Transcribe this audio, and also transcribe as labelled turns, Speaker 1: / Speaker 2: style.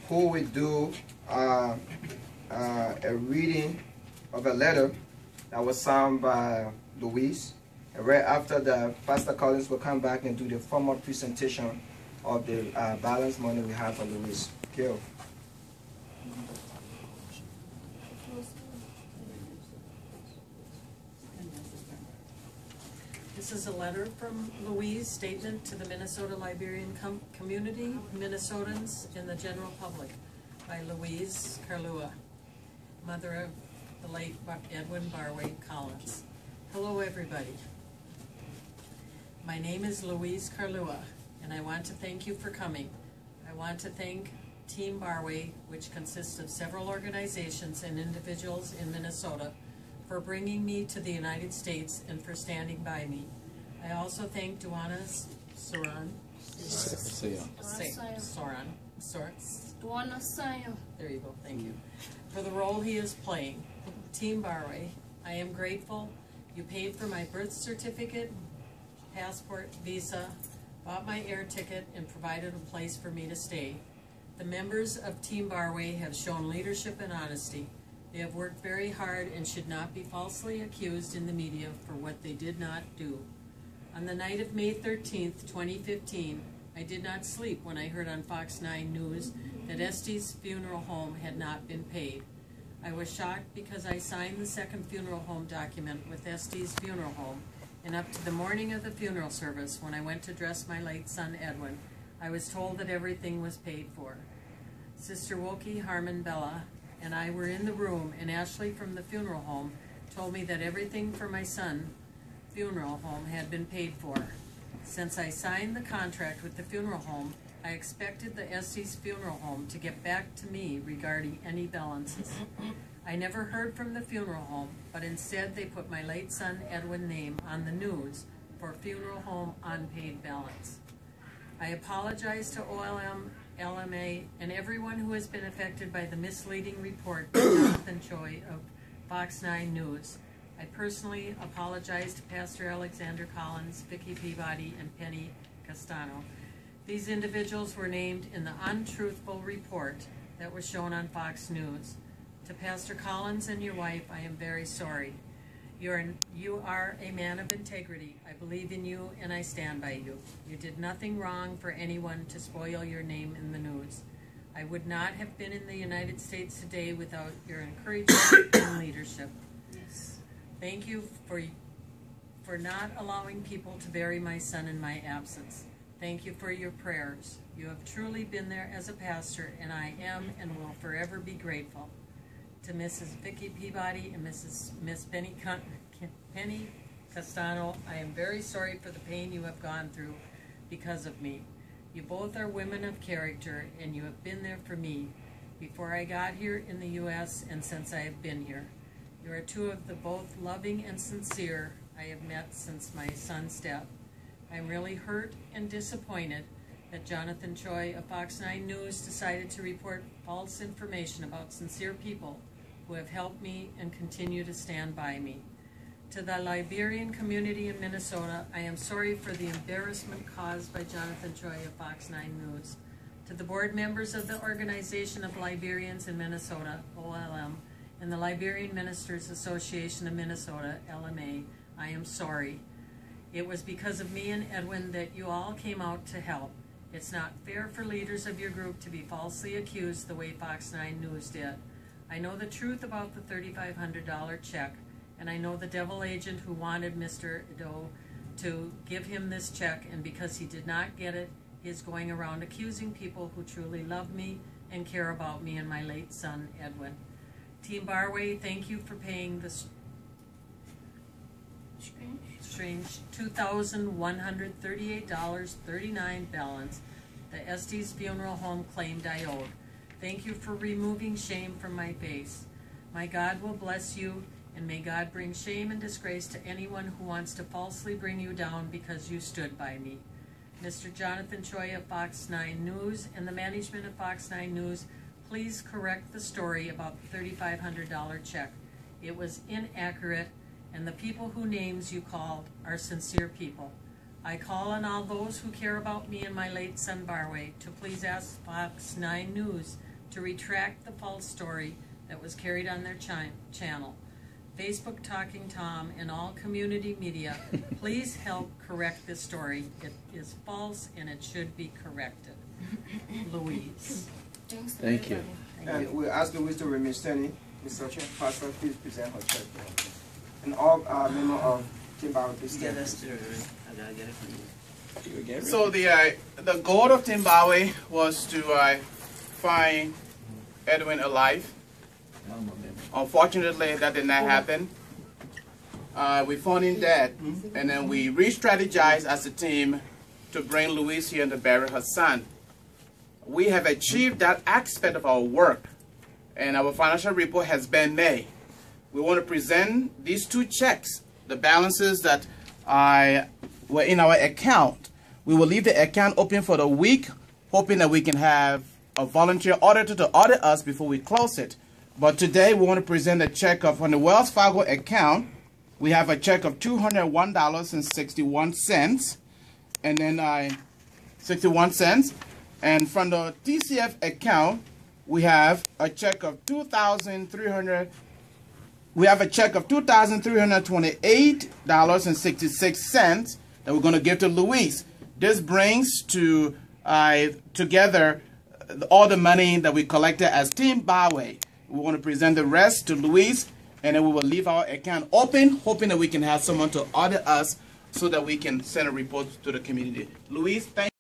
Speaker 1: who will do a reading of a letter that was signed by Louise. And right after that, Pastor Collins will come back and do the formal presentation of the balance money we have for Louise. Gaile.
Speaker 2: This is a letter from Louise, statement to the Minnesota Liberian community, Minnesotans, and the general public, by Louise Carlua, mother of the late Edwin Barway Collins. Hello, everybody. My name is Louise Carlua, and I want to thank you for coming. I want to thank Team Barway, which consists of several organizations and individuals in Minnesota, for bringing me to the United States and for standing by me. I also thank Duana Soran. There you go, thank you. For the role he is playing. Team Barway, I am grateful. You paid for my birth certificate, passport, visa, bought my air ticket, and provided a place for me to stay. The members of Team Barway have shown leadership and honesty. They have worked very hard and should not be falsely accused in the media for what they did not do. On the night of May 13th, 2015, I did not sleep when I heard on Fox 9 News that Este's funeral home had not been paid. I was shocked because I signed the second funeral home document with Este's funeral home, and up to the morning of the funeral service, when I went to dress my late son Edwin, I was told that everything was paid for. Sister Woki Harmon Bella and I were in the room, and Ashley from the funeral home told me that everything for my son funeral home had been paid for. Since I signed the contract with the funeral home, I expected the Estes funeral home to get back to me regarding any balances. I never heard from the funeral home, but instead they put my late son Edwin's name on the news for funeral home unpaid balance. I apologize to OLM, LMA, and everyone who has been affected by the misleading report by Jonathan Choi of Fox 9 News. I personally apologize to Pastor Alexander Collins, Vicki Peabody, and Penny Castano. These individuals were named in the untruthful report that was shown on Fox News. To Pastor Collins and your wife, I am very sorry. You are a man of integrity. I believe in you and I stand by you. You did nothing wrong for anyone to spoil your name in the news. I would not have been in the United States today without your encouragement and leadership. Yes. Thank you for not allowing people to bury my son in my absence. Thank you for your prayers. You have truly been there as a pastor, and I am and will forever be grateful. To Mrs. Vicki Peabody and Miss Penny Castano, I am very sorry for the pain you have gone through because of me. You both are women of character, and you have been there for me before I got here in the U.S. and since I have been here. You are two of the both loving and sincere I have met since my son's death. I am really hurt and disappointed that Jonathan Choi of Fox 9 News decided to report false information about sincere people who have helped me and continue to stand by me. To the Liberian community in Minnesota, I am sorry for the embarrassment caused by Jonathan Choi of Fox 9 News. To the board members of the Organization of Liberians in Minnesota, OLM, and the Liberian Ministers Association of Minnesota, LMA, I am sorry. It was because of me and Edwin that you all came out to help. It's not fair for leaders of your group to be falsely accused the way Fox 9 News did. I know the truth about the $3,500 check, and I know the devil agent who wanted Mr. Doe to give him this check, and because he did not get it, he is going around accusing people who truly love me and care about me and my late son, Edwin. Team Barway, thank you for paying the strange $2,138.39 balance the Estes Funeral Home claimed I owed. Thank you for removing shame from my face. My God will bless you, and may God bring shame and disgrace to anyone who wants to falsely bring you down because you stood by me. Mr. Jonathan Choi of Fox 9 News and the management of Fox 9 News, please correct the story about the $3,500 check. It was inaccurate, and the people whose names you called are sincere people. I call on all those who care about me and my late son Barway to please ask Fox 9 News to retract the false story that was carried on their channel. Facebook Talking Tom and all community media, please help correct this story. It is false and it should be corrected. Louise.
Speaker 3: Thank you.
Speaker 1: And we ask Louise to remain standing. Mr. Chair, Pastor, please present her check. And all members of Team Barway, please stand.
Speaker 4: I gotta get it from you.
Speaker 5: So the goal of Team Barway was to find Edwin alive. Unfortunately, that did not happen. We found him dead, and then we re-strategized as a team to bring Louise here and to bury her son. We have achieved that aspect of our work, and our financial report has been made. We want to present these two checks, the balances that were in our account. We will leave the account open for the week, hoping that we can have a volunteer auditor to audit us before we close it. But today we want to present a check of, on the Wells Fargo account, we have a check of $201.61, and then 61 cents. And from the TCF account, we have a check of $2,328.66 that we're going to give to Louise. This brings to together all the money that we collected as Team Barway. We want to present the rest to Louise, and then we will leave our account open, hoping that we can have someone to audit us so that we can send a report to the community. Louise, thank you.